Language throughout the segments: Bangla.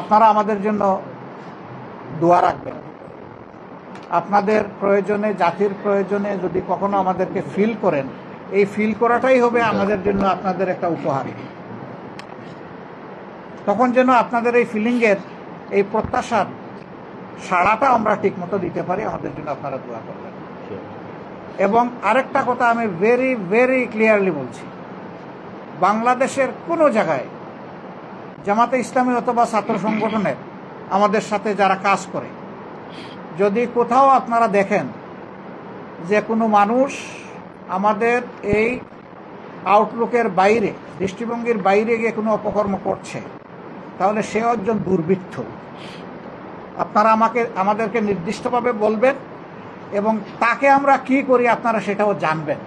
আপনারা আমাদের জন্য দোয়া রাখবেন। আপনাদের প্রয়োজনে, জাতির প্রয়োজনে যদি কখনো আমাদেরকে ফিল করেন, এই ফিল করাটাই হবে আমাদের জন্য আপনাদের একটা উপহার। তখন যেন আপনাদের এই ফিলিংয়ের, এই প্রত্যাশার সাড়াটা আমরা ঠিকমতো দিতে পারি, আমাদের জন্য আপনারা দোয়া করবেন। এবং আরেকটা কথা আমি ভেরি ভেরি ক্লিয়ারলি বলছি, বাংলাদেশের কোনো জায়গায় জামাতে ইসলামী অথবা ছাত্র সংগঠনের আমাদের সাথে যারা কাজ করে, যদি কোথাও আপনারা দেখেন যে কোনো মানুষ আমাদের এই আউটলুকের বাইরে, দৃষ্টিভঙ্গির বাইরে গিয়ে কোনো অপকর্ম করছে, তাহলে সে একজন দুর্বৃত্ত। আপনারা আমাদেরকে নির্দিষ্টভাবে বলবেন এবং তাকে আমরা কি করি আপনারা সেটাও জানবেন।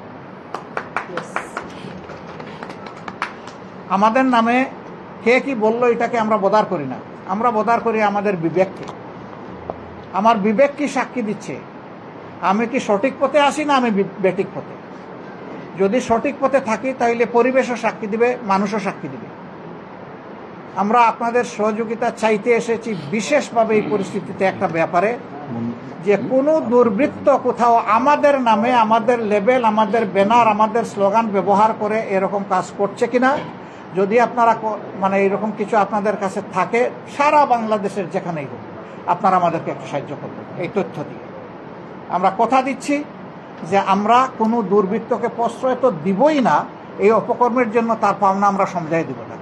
আমাদের নামে কে কি বললো এটাকে আমরা বদার করি না, আমরা বদার করি আমাদের বিবেককে। আমার বিবেক কি সাক্ষী দিচ্ছে, আমি কি সঠিক পথে আসি না আমি বেঠিক পথে। যদি সঠিক পথে থাকি তাহলে পরিবেশও সাক্ষী দিবে, মানুষও সাক্ষী দিবে। আমরা আপনাদের সহযোগিতা চাইতে এসেছি বিশেষভাবে এই পরিস্থিতিতে একটা ব্যাপারে, যে কোনো দুর্বৃত্ত কোথাও আমাদের নামে, আমাদের লেবেল, আমাদের ব্যানার, আমাদের স্লোগান ব্যবহার করে এরকম কাজ করছে কিনা। যদি আপনারা মানে এরকম কিছু আপনাদের কাছে থাকে, সারা বাংলাদেশের যেখানেই হোক, আপনারা আমাদেরকে একটু সাহায্য করবেন এই তথ্য দিয়ে। আমরা কথা দিচ্ছি যে আমরা কোনো দুর্বৃত্তকে প্রশ্রয় তো দিবই না, এই অপকর্মের জন্য তার পাওনা আমরা সমঝাই দিব না।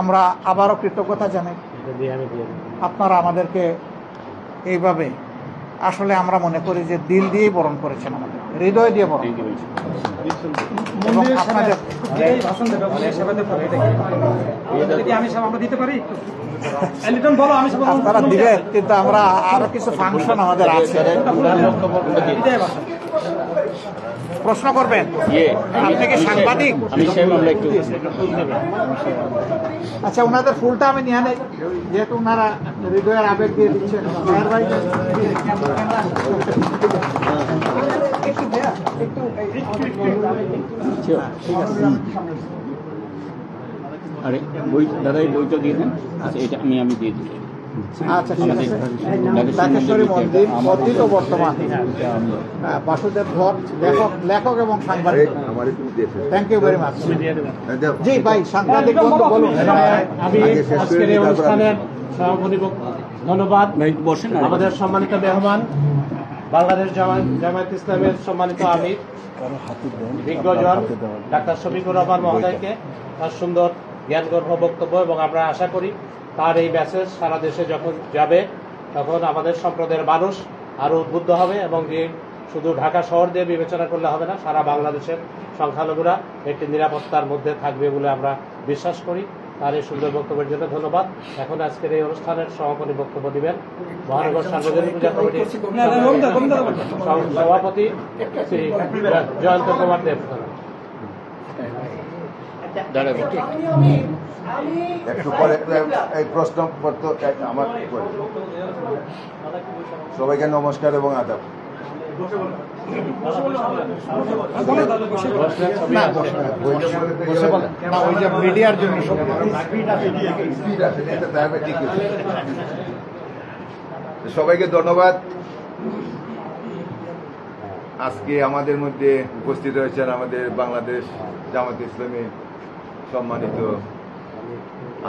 আমরা আবারও কৃতজ্ঞতা জানাই, আপনারা আমাদেরকে এইভাবে, আসলে আমরা মনে করি যে দিল দিয়েই বরণ করেছেন, আমাদের হৃদয় দিয়ে বরণ করেছেন। এবং আপনাদের আপনারা দিবেন, কিন্তু আমরা আরো কিছু ফাংশন আমাদের আছে। প্রশ্ন করবেন? আপনি কি সাংবাদিক? আচ্ছা, ওনাদের ফুলটা আমি নিয়ে নেই, যেহেতু ওনারা হৃদয়ের আবেগ দিয়ে দিচ্ছেন। আরে বই দাদা, এই বইটা দিয়ে দেন। আচ্ছা, এটা আমি দিয়ে দিই। আচ্ছা, ঢাকেশ্বরী মন্দির বর্ধিত বর্তমান বাসুদেব ধর, লেখক এবং সাংবাদিক। Thank you very much. জি ভাই, সাংবাদিক বন্ধু বলুন। আমি আজকের এই অনুষ্ঠানের সভাপতি, ধন্যবাদ আমাদের সম্মানিত মেহমান, বাংলাদেশ জামায়াত ইসলামের সম্মানিত আমির বিজ্ঞজন ডাক্তার শফিকুর রহমান মহোদয়কে তার সুন্দর জ্ঞানগর্ভ বক্তব্য, এবং আমরা আশা করি তার এই মেসেজ সারা দেশে যখন যাবে তখন আমাদের সম্প্রদায়ের মানুষ আরো উদ্বুদ্ধ হবে, এবং যে শুধু ঢাকা শহর দিয়ে বিবেচনা করলে হবে না, সারা বাংলাদেশের সংখ্যালঘুরা একটি নিরাপত্তার মধ্যে থাকবে বলে আমরা বিশ্বাস করি। তার এই সুন্দর বক্তব্যের জন্য ধন্যবাদ। এখন আজকের এই অনুষ্ঠানের সমাপনী বক্তব্য দিবেন মহানগর সার্বজনীন পূজা কমিটির সভাপতি শ্রী জয়ন্ত কুমার দেব। একটু পরে এই প্রশ্নপত্র আমার। সবাইকে নমস্কার এবং আদাব। মিডিয়ার জন্য সবাইকে ধন্যবাদ। আজকে আমাদের মধ্যে উপস্থিত রয়েছেন আমাদের বাংলাদেশ জামায়াত ইসলামী সম্মানিত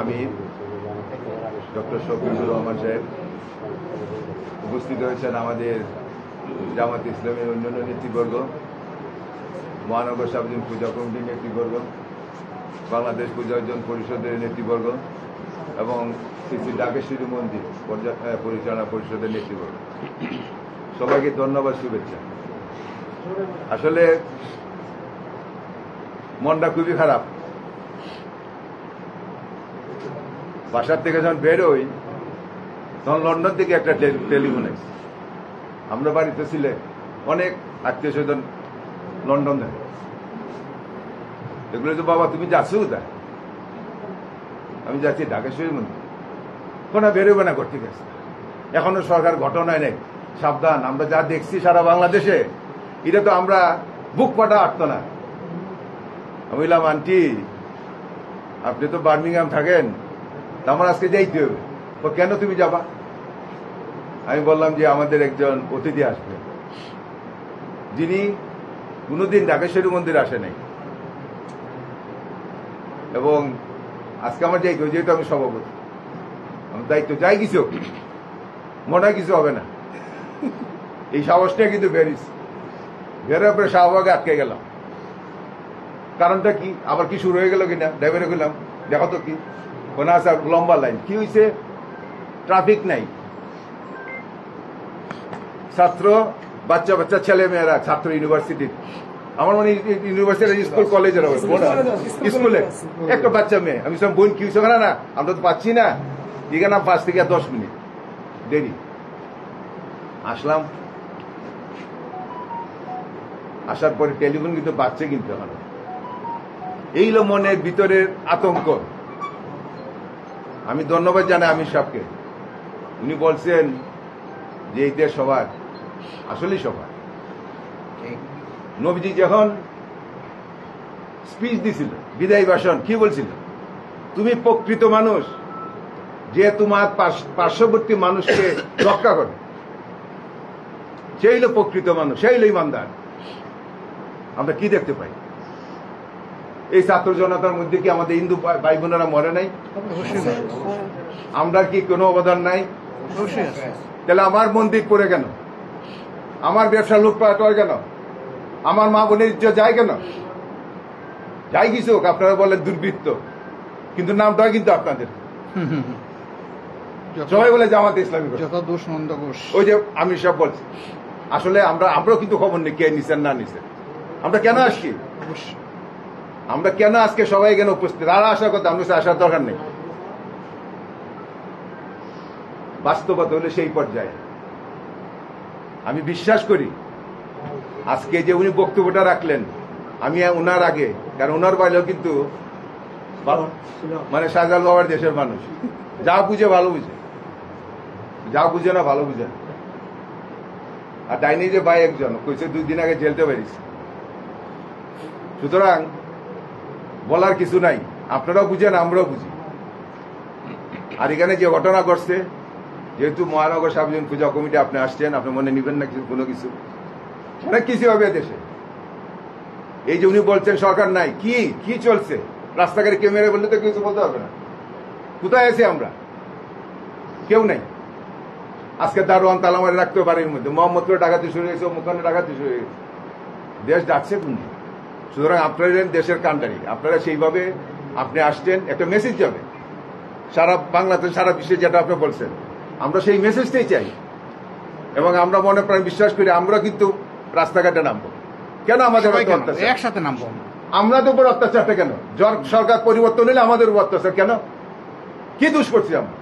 আমির ডক্টর শফিকুর রহমান সাহেব, উপস্থিত হয়েছেন আমাদের জামায়াত ইসলামের অন্যান্য নেতৃবর্গ, মহানগর সার্বজনীন পূজা কমিটির নেতৃবর্গ, বাংলাদেশ পূজা অর্জন পরিষদের নেতৃবর্গ এবং শ্রী শ্রী ঢাকেশ্বরী মন্দির পরিচালনা পরিষদের নেতৃবর্গ, সবাইকে ধন্যবাদ, শুভেচ্ছা। আসলে মনটা খুবই খারাপ। বাসার থেকে যখন বেরোই তখন লন্ডন থেকে একটা টেলিফোন এসেছে। আমরা বাড়িতে ছিলে অনেক আত্মীয় স্বজন লন্ডন থাকে, এগুলো তো বাবা তুমি যাচ্ছ কোথায়? আমি যাচ্ছি ঢাকেশ্বরী মন্দির। কোনো বেরোবে না করতে গেছে, এখনো সরকার গঠন হয় নাই, সাবধান। আমরা যা দেখছি সারা বাংলাদেশে, এটা তো আমরা বুক পাটা আটতো না। আমি বললাম, আন্টি আপনি তো বার্মিংহাম থাকেন, তা আমার আজকে যাইতে হবে। তো কেন তুমি যাবা? আমি বললাম যে আমাদের একজন অতিথি আসবে, যিনি কোনোদিন ঢাকেশ্বরী মন্দির আসে নাই, এবং আজকে আমার যাইতে হবে, যেহেতু আমি সভাপতি, আমার দায়িত্ব, যাই কিছু হোক, মনে হয় কিছু হবে না। এই সাহসটা কিন্তু বেরিয়েছে, বেরোর পরে শাহবাগে আটকে গেলাম। কারণটা কি, আবার কি শুরু হয়ে গেল কিনা, ড্রাইভারে গেলাম, দেখো তো কি, কোন আছে লম্বা লাইন, কি হয়েছে, ট্রাফিক নাই, ছাত্র বাচ্চা বাচ্চা ছেলে মেয়েরা, ছাত্র ইউনিভার্সিটির, আমার মানে ইউনিভার্সিটি স্কুল কলেজের স্কুলে একটা বাচ্চা মেয়ে, আমি সব বোন কি হয়েছে না, আমরা তো পাচ্ছি না, এখানে 5 থেকে 10 মিনিট দেরি। আসলাম, আসার পরে টেলিফোন কিন্তু বাচ্চা কিনতে হবে, এই হলো মনের ভিতরের আতঙ্ক। আমি ধন্যবাদ জানাই আমির সাহেবকে, উনি বলছেন যে এই দেশ সবার, আসলেই সবার। নবীজি যখন স্পিচ দিছিল, বিদায়ী ভাষণ, কি বলছিল, তুমি প্রকৃত মানুষ যে তোমার পার্শ্ববর্তী মানুষকে রক্ষা করে, সেই হলো প্রকৃত মানুষ, সেই হলো ইমানদার। আমরা কি দেখতে পাই, এই ছাত্র জনতার মধ্যে কি আমাদের হিন্দু ভাই বোনেরা মরে নাই? আমরা কি কোনো অবদান নাই? তাহলে আমার মন্দির পড়ে কেন, আমার ব্যবসা লুটপাট হয় কেন, আমার মা বোনের ইজ্জত যায় কেন? যাই কিছু হোক, আপনারা বলেন দুর্বৃত্ত, কিন্তু নামটা কিন্তু আপনাদের, সবাই বলে জামাত ইসলামী, ওই যে আমির সাহেব বলছে। আসলে আমরাও কিন্তু খবর নেই কে নিছেন না নিছেন, আমরা কেন আসছি, আমরা কেন আজকে সবাই কেন উপস্থিত, আর আসার কথা, আমরা আসার দরকার নেই। বাস্তবতা হলে সেই পর্যায়ে আমি বিশ্বাস করি, আজকে যে উনি বক্তব্যটা রাখলেন, আমি ওনার আগে, কারণ ওনার বাইরেও কিন্তু মানে শাহজালাল বাবার দেশের মানুষ, যা বুঝে ভালো বুঝে, যা বুঝে না ভালো বুঝে। আর ডাইনি যে ভাই একজন কইছে 2 দিন আগে জেলতে পারিস, সুতরাং বলার কিছু নাই, আপনারাও বুঝেন আমরাও বুঝি। আর এখানে যে ঘটনা ঘটছে, যেহেতু মহানগর সার্বজনীন পূজা কমিটি আপনি আসছেন, আপনি মনে নিবেন না কোনো কিছু, অনেক কিছু হবে দেশে। এই যে উনি বলছেন সরকার নাই, কি কি চলছে, রাস্তাঘাটে কেউ মেরে বললে তো কিছু বলতে হবে না। কোথায় আছি আমরা? কেউ নাই। আজকে দারোয়ান তালা মারে রাখতে বাড়ির মধ্যে, মোহাম্মদপুরে ডাকাতি শুরু হয়েছে, মুখানে ডাকাতি শুরু হয়েছে, দেশ যাচ্ছে কোন দিকে? সুতরাং আপনারা দেশের কান্ডারি, আপনারা সেইভাবে আপনি আসছেন, একটা মেসেজ যাবে সারা বাংলাদেশ, সারা বিশ্বে, যেটা আপনি বলছেন, আমরা সেই মেসেজটাই চাই। এবং আমরা মনে প্রাণ বিশ্বাস করি, আমরা কিন্তু রাস্তাঘাটে নামবো। কেন আমাদের একসাথে নামবো? আমাদের উপর অত্যাচারটা কেন? সরকার পরিবর্তন হলে আমাদের উপর অত্যাচার কেন? কি দোষ করছি আমরা?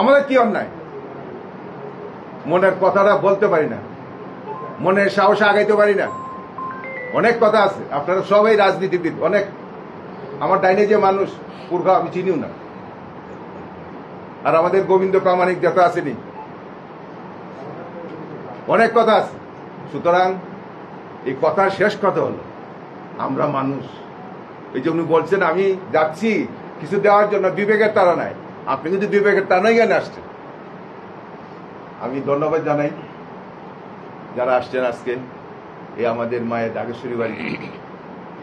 আমাদের কি অন্যায়? মনের কথাটা বলতে পারি না, মনের সাহসে আগাইতে পারি না, অনেক কথা আছে। আপনারা সবাই রাজনীতিবিদ, অনেক, আমার ডাইনে যে মানুষ পুরখা আমি চিনিও না, আর আমাদের গোবিন্দ প্রামাণিক যত আসেনি, অনেক কথা আছে। সুতরাং এই কথার শেষ কথা হলো, আমরা মানুষ। এই যে উনি বলছেন আমি যাচ্ছি কিছু দেওয়ার জন্য, বিবেকের তারা নাই, আপনি কিন্তু বিবেকের টানাই জ্ঞানে আসছেন। আমি ধন্যবাদ জানাই যারা আসছেন আজকে এই আমাদের মায়ের ঢাকেশ্বরী বাড়ি।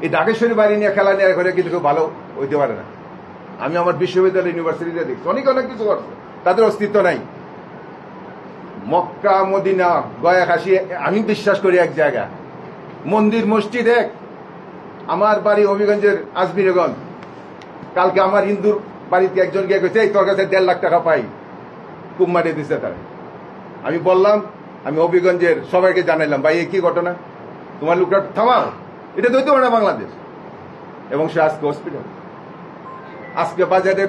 এই ঢাকেশ্বরী বাড়ি নিয়ে খেলা নিয়ে করে কিন্তু কেউ ভালো হইতে পারে না। আমি আমার বিশ্ববিদ্যালয় ইউনিভার্সিটিতে দেখছি অনেক অনেক কিছু করছে, তাদের অস্তিত্ব নাই। মক্কা মদিনা গয়া খাসি, আমি বিশ্বাস করি এক জায়গা মন্দির মসজিদ এক। আমার বাড়ি হবিগঞ্জের আজমিরগঞ্জ, কালকে আমার হিন্দুর বাড়িতে একজন গিয়ে গেছে, এই তোর কাছে 1.5 লাখ টাকা পাই, খুব মারিয়ে দিচ্ছে তারা। আমি বললাম, আমি হবিগঞ্জের সবাইকে জানাইলাম, ভাই এই কি ঘটনা, তোমার লোকটা থামাও, এটা তো হইতে পারে না বাংলাদেশ। এবং সে আজকে হসপিটাল, আজকে বাজারে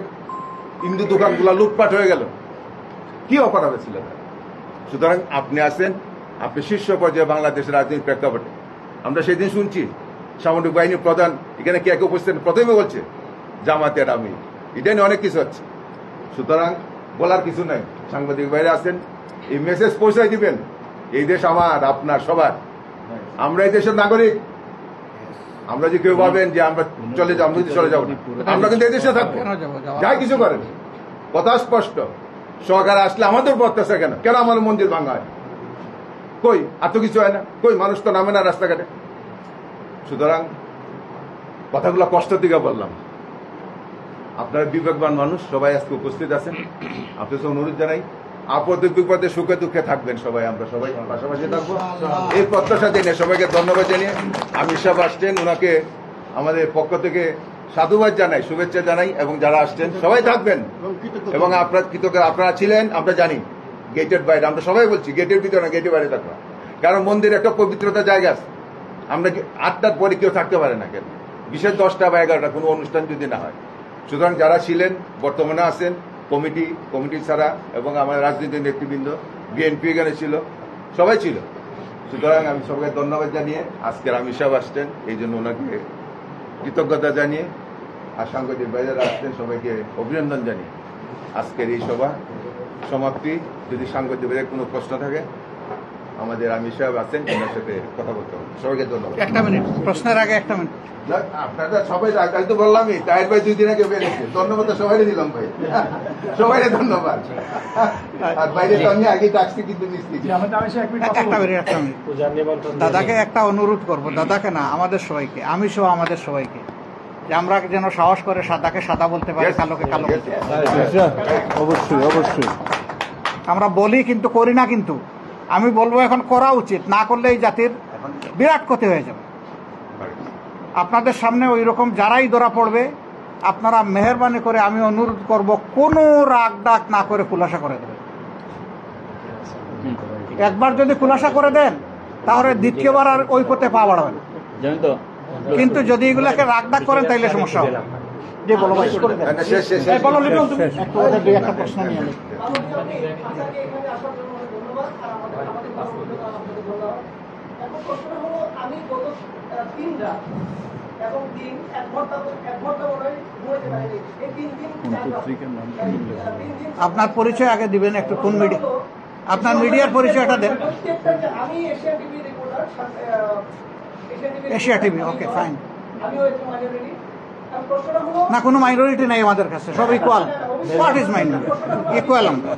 হিন্দু দোকানগুলো লুটপাট হয়ে গেল, কি অপরাধ ছিল। সুতরাং আপনি আছেন, আপনি শীর্ষ পর্যায়ে বাংলাদেশের রাজনৈতিক প্রেক্ষাপটে। আমরা সেদিন শুনছি সামরিক বাহিনীর প্রধান এখানে কে উপস্থিত, প্রথমে বলছে জামাতের আমি, এটা নিয়ে অনেক কিছু হচ্ছে। সুতরাং বলার কিছু নাই, সাংবাদিক বাইরে আছেন, এই মেসেজ পৌঁছাই দিবেন, এই দেশ আমার, আপনার, সবার। আমরা এই দেশের নাগরিক, আমরা যে কেউ ভাবেন যে আমরা চলে যাবো, আমরা যদি চলে যাবো না, আমরা কিন্তু এদেশে থাকবো, কেন যাবো? যাই কিছু করেন। কথা স্পষ্ট, সরকার আসলে আমাদের পড়তেছে কেন? কেন আমার মন্দির ভাঙা হয়? কই আর তো কিছু হয় না, কই মানুষ তো নামে না রাস্তাঘাটে। সুতরাং কথাগুলো কষ্ট থেকে বললাম। আপনারা বিবেকবান মানুষ, সবাই আজকে উপস্থিত আছেন। আপনাদের অনুরোধ জানাই, আপদে বিপদে সুখে দুঃখে থাকবেন সবাই, আমরা সবাই পাশাপাশি থাকবো এই প্রত্যাশা জেনে সবাইকে ধন্যবাদ জানিয়ে আমির সাহেব আসছেন, ওনাকে আমাদের পক্ষ থেকে সাধুবাদ জানাই, শুভেচ্ছা জানাই, এবং যারা আসছেন সবাই থাকবেন এবং আপনার কৃতজ্ঞ আপনারা ছিলেন আমরা জানি। গেটের বাইরে আমরা সবাই বলছি, গেটের ভিতরে না, গেটের বাইরে থাকবো, কারণ মন্দির একটা পবিত্রতা জায়গা আছে। আমরা 8টার পরে কেউ থাকতে পারে না, কেন বিশেষ 10টা বা 11টা কোনো অনুষ্ঠান যদি না হয়। সুতরাং যারা ছিলেন, বর্তমানে আছেন, কমিটি ছাড়া এবং আমার রাজনৈতিক নেতৃবৃন্দ, বিএনপি এখানে ছিল, সবাই ছিল। সুতরাং আমি সবাইকে ধন্যবাদ জানিয়ে আজকের আমির সাহেব আসছেন, এই জন্য ওনাকে কৃতজ্ঞতা জানিয়ে, আর সাংবাদিক ভাইরা আসছেন, সবাইকে অভিনন্দন জানিয়ে আজকের এই সভা সমাপ্তি। যদি সাংবাদিক ভাইয়ের কোনো প্রশ্ন থাকে, আমাদের আমির সাহেব আছেন, ওনার সাথে কথা বলতে হবে। সবাইকে ধন্যবাদ। একটা মিনিট, প্রশ্নের আগে একটা মিনিট। আপনারা সবাই, কাল তো বললামই, তাহের ভাই 2 দিন আগে বেরিয়েছে, ধন্যবাদ সবাই দিলাম ভাই, সবাই ধন্যবাদ। আর বাইরে তো আমি আগে ডাকছি, কিন্তু নিশ্চিত একটা মিনিট। দাদাকে একটা অনুরোধ করবো, দাদাকে না, আমাদের সবাইকে, আমি সহ আমাদের সবাইকে, যে আমরা যেন সাহস করে সাদাকে সাদা বলতে পারি, কালোকে কালো বলতে পারি। অবশ্যই আমরা বলি কিন্তু করি না, কিন্তু আমি বলবো এখন করা উচিত, না করলে এই জাতির বিরাট ক্ষতি হয়ে যাবে। আপনাদের সামনে ওই রকম যারাই ধরা পড়বে, আপনারা মেহরবানি করে, আমি অনুরোধ করব, কোনো রাগ ডাক না করে খুলাসা করে দেবেন। একবার যদি খুলাসা করে দেন, তাহলে দ্বিতীয়বার আর ওই পথে পা বাড়াবেন। জানেন তো, কিন্তু যদি এগুলাকে রাগ ডাক করেন, তাইলে সমস্যা হবে। যে বলো ভাই, এই বলো, লিটন, তুমি একটু ওদের দুই একটা প্রশ্ন নিয়ে নিই। এখন প্রশ্নটা হলো, আমি গত 3 রাত এবং দিন এক ঘন্টা মনে হয় ঘুমাইতে পারিনি। এই 3 দিন আপনার পরিচয় আগে দিবেন একটু, কোন মিডিয়া, আপনার মিডিয়ার পরিচয়টা দেন। আমি Asia TV reporter, Asia TV, okay fine. আমিও একটু মাইনরিটি। প্রশ্নটা হলো, না, কোনো মাইনরিটি নাই আমাদের কাছে, সব equal. What is minority? Equal আমরা।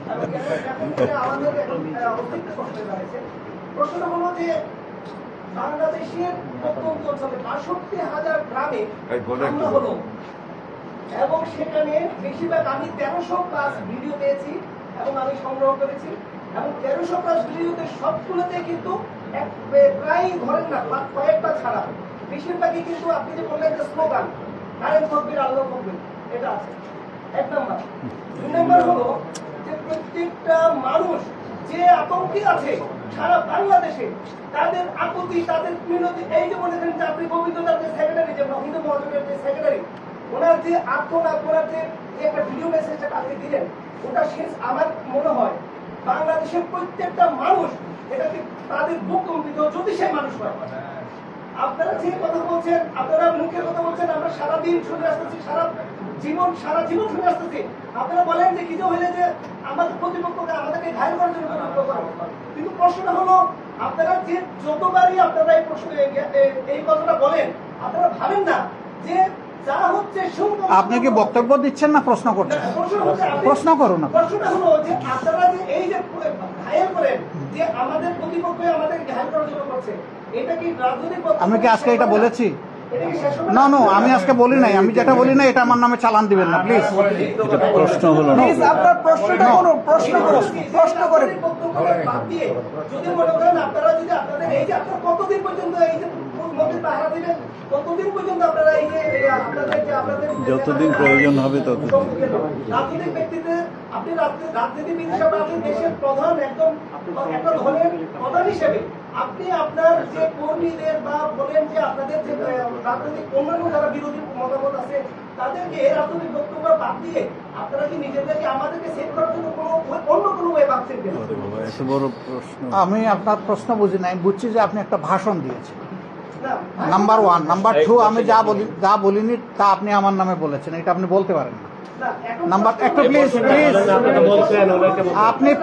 আমাদের অস্তিত্ব প্রশ্ন দাঁড়িয়েছে। প্রশ্নটা হলো যে বাংলাদেশের প্রত্যন্ত অঞ্চলে ৬২,০০০ গ্রামে হামলা হলো এবং সেখানে বেশিরভাগ, আমি 1300+ ভিডিও পেয়েছি এবং আমি সংগ্রহ করেছি, এবং 1300+ ভিডিওতে সবগুলোতে কিন্তু প্রায় ধরেন না কয়েকটা ছাড়া বেশিরভাগই কিন্তু আপনি যে বললেন যে স্লোগান, কারেন্ট তকবীর আল্লাহ তকবীর, এটা আছে 1 নাম্বার। 2 নাম্বার হলো যে প্রত্যেকটা মানুষ যে আতঙ্কে আছে সারা বাংলাদেশে, তাদের আপত্তি, তাদের মিনতি, এই যে বলেছেন যে আপনি গোবিন্দদার যে সেক্রেটারি, যে মহিন্দু মহাজনের যে সেক্রেটারি, ওনার যে আত্মনাথ, ওনার যে একটা ভিডিও মেসেজটা আপনি দিলেন, ওটা শেষ আমার মনে হয় বাংলাদেশের প্রত্যেকটা মানুষ এটাকে তাদের বুক কম্পিত, যদি সে মানুষ হয়। আপনারা যে কথা বলছেন, আপনারা মুখের কথা বলছেন, আমরা সারাদিন শুনে আসতেছি, সারা জীবন শুনে আসতেছি। আপনারা বলেন যে কিছু হইলে যে আমাদের প্রতিপক্ষকে আমাদেরকে ঘায়ল করার জন্য প্রতিপক্ষ করে। কিন্তু প্রশ্নটা হলো, আপনারা যে যতবারই আপনারা এই প্রশ্ন এই কথাটা বলেন, আপনারা ভাবেন না যে যা হচ্ছে, আপনি কি বক্তব্য দিচ্ছেন না প্রশ্ন করছেন? প্রশ্ন করুন। প্রশ্নটা হলো যে আপনারা যে এই যে ঘায়ল করেন, যে আমাদের প্রতিপক্ষ আমাদের ঘায়ল করার জন্য করছে, এটা কি রাজনৈতিক? আমি কি আজকে এটা বলেছি? না, আমি আজকে বলি নাই। আমি যেটা বলি না, এটা আমার নামে চালান দিবেন না, প্লিজ। প্রশ্ন হলো না, আপনার প্রশ্নটা কোনো প্রশ্ন করে বাদ দিয়ে যদি মনে করেন, আপনারা যদি আপনাদের এই যে আপনারা কতদিন পর্যন্ত এই যে মন্দির পাহারা দিবেন, কতদিন পর্যন্ত আপনারা এই যে আপনাদের যতদিন প্রয়োজন হবে ততদিন। রাজনৈতিক ব্যক্তিতে আপনি রাজনীতিবিদ হিসাবে, আপনি দেশের প্রধান, একদম একটা দলের প্রধান হিসেবে, আপনি আপনার যে কর্মীদের বা বলেন যে আপনাদের যে রাজনৈতিক অন্যান্য যারা বিরোধী মতামত আছে, তাদেরকে রাজনৈতিক বক্তব্য বাদ দিয়ে আপনারা কি নিজেদেরকে আমাদেরকে সেভ করার জন্য অন্য কোনো ওয়ে ভাবছেন কিনা? এত বড় প্রশ্ন। আমি আপনার প্রশ্ন বুঝি নাই, বুঝছি যে আপনি একটা ভাষণ দিয়েছেন, নাম্বার 1। নাম্বার 2, আমি যা বলিনি তা আপনি আমার নামে বলেছেন, এটা আপনি বলতে পারেন না। নাম্বার, একটু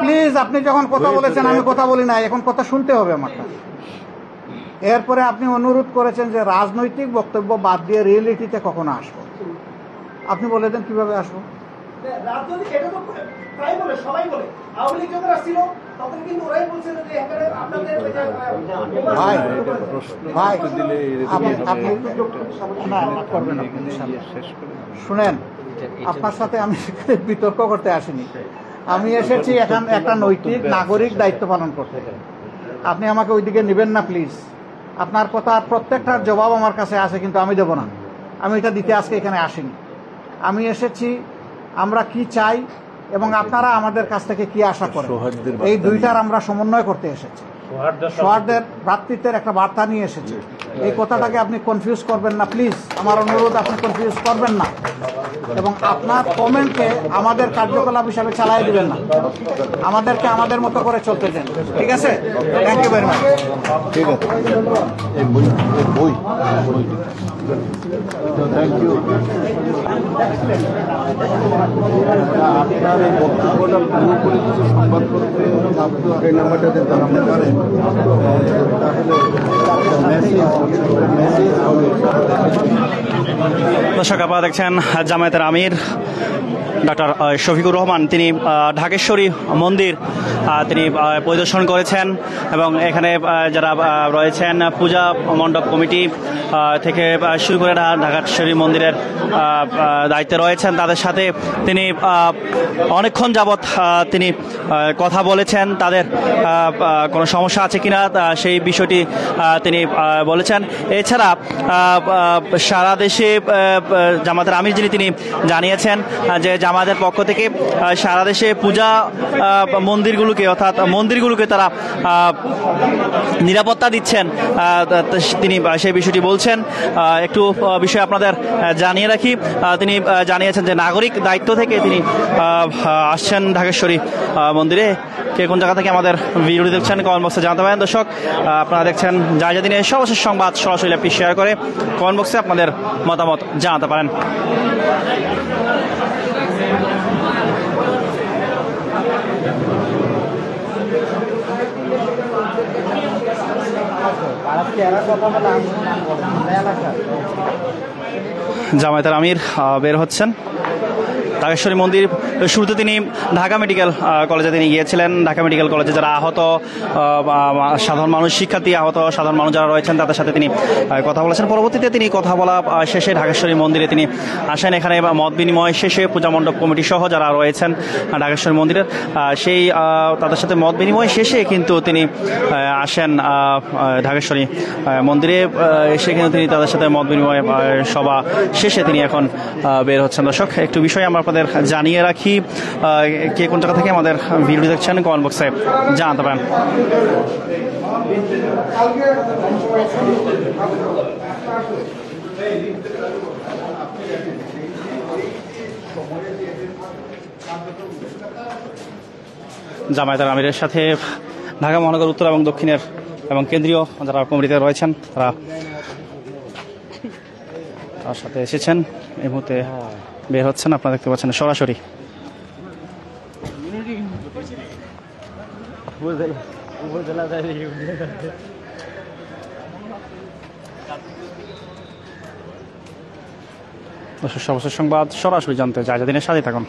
প্লিজ, আপনি যখন কথা বলেছেন, আমি কথা বলি না, এখন কথা শুনতে হবে আমারটা। এরপরে আপনি অনুরোধ করেছেন যে রাজনৈতিক বক্তব্য বাদ দিয়ে রিয়েলিটিতে কখনো আসবো। আপনি বলে দেন কিভাবে আসবো। রাজনৈতিক এটা তো প্রায় বলে, সবাই বলে। আওয়ামী লীগ যখন আসছিল তখন কিন্তু ওরাই বলছিল যে এখানে আপনাদের ভাই ভাই দিলে আপনি না করবেন আপনি শুনেন, আপনার সাথে আমি বিতর্ক করতে আসিনি। আমি এসেছি এখন একটা নৈতিক নাগরিক দায়িত্ব পালন করতে। আপনি আমাকে ওইদিকে নেবেন না প্লিজ। আপনার কথার প্রত্যেকটার জবাব আমার কাছে আছে, কিন্তু আমি দেব না। আমি এটা দিতে আজকে এখানে আসিনি। আমি এসেছি আমরা কি চাই এবং আপনারা আমাদের কাছ থেকে কি আশা করেন, এই দুইটার আমরা সমন্বয় করতে এসেছি। সৌহার্দের ভ্রাতৃত্বের একটা বার্তা নিয়ে এসেছি। এই কথাটাকে আপনি কনফিউজ করবেন না প্লিজ, আমার অনুরোধ, আপনি কনফিউজ করবেন না এবং আপনার কমেন্টকে আমাদের কার্যকলাপ হিসাবে চালাই দিবেন না। আমাদেরকে আমাদের মতো করে চলতে দেন, ঠিক আছে? Thank you very much. ঠিক আছে, এই বই থ্যাংক ইউ। আপনার এই বক্তব্যটা পুরোপুরি কিছু সংবাদপত্রে এই নাম্বারটা দিতে আপনি পারেন, দর্শক, আপনারা দেখছেন জামায়াতের আমির ডক্টর শফিকুর রহমান, তিনি ঢাকেশ্বরী মন্দির তিনি পরিদর্শন করেছেন এবং এখানে যারা রয়েছেন পূজা মণ্ডপ কমিটি থেকে শুরু করে ঢাকেশ্বরী মন্দিরের দায়িত্বে রয়েছেন, তাদের সাথে তিনি অনেকক্ষণ যাবৎ তিনি কথা বলেছেন। তাদের কোনো সমস্যা আছে কিনা সেই বিষয়টি তিনি বলেছেন। এছাড়া সারা দেশে জামায়াতের আমির যিনি, তিনি জানিয়েছেন যে জামায়াতের পক্ষ থেকে সারা দেশে পূজা মন্দিরগুলোকে, অর্থাৎ মন্দিরগুলোকে তারা নিরাপত্তা দিচ্ছেন। তিনি সেই বিষয়টি বলছেন। একটু বিষয় আপনাদের জানিয়ে রাখি, তিনি জানিয়েছেন যে নাগরিক দায়িত্ব থেকে তিনি আসছেন ঢাকেশ্বরী মন্দিরে। কে কোন জায়গা থেকে আমাদের ভিডিওটি দেখছেন কমেন্ট বক্সে জানাতে পারেন। দর্শক, আপনারা দেখছেন যা দিনের সর্বশেষ সংবাদ সরাসরি লাইভটি শেয়ার করে কমেন্ট বক্সে আপনাদের মতামত জানাতে পারেন। জামায়াতের আমির বের হচ্ছেন ঢাকেশ্বরী মন্দির। শুরুতে তিনি ঢাকা মেডিকেল কলেজে তিনি গিয়েছিলেন। ঢাকা মেডিকেল কলেজে যারা আহত সাধারণ মানুষ, শিক্ষার্থী, আহত সাধারণ মানুষ যারা রয়েছেন তাদের সাথে তিনি কথা বলেছেন। পরবর্তীতে তিনি কথা বলা শেষে ঢাকেশ্বরী মন্দিরে তিনি আসেন। এখানে মত বিনিময় শেষে পূজা মণ্ডপ কমিটি সহ যারা রয়েছেন ঢাকেশ্বরী মন্দিরের, সেই তাদের সাথে মত বিনিময় শেষে কিন্তু তিনি আসেন ঢাকেশ্বরী মন্দিরে। এসে কিন্তু তিনি তাদের সাথে মত বিনিময় সভা শেষে তিনি এখন বের হচ্ছেন। দর্শক, একটু বিষয় আমরা আপনাদের জানিয়ে রাখি, কে কোন জায়গা থেকে আমাদের ভিডিও দেখছেন কমেন্ট বক্সে জানাতে পারেন। জামায়াতের আমিরের সাথে ঢাকা মহানগর উত্তর এবং দক্ষিণের এবং কেন্দ্রীয় যারা কমিটিতে রয়েছেন তারা তার সাথে এসেছেন। এই মুহূর্তে বের হচ্ছেন, আপনারা দেখতে পাচ্ছেন সরাসরি। সর্বশেষ সংবাদ সরাসরি জানতে যা দিনের সাথে থাকুন।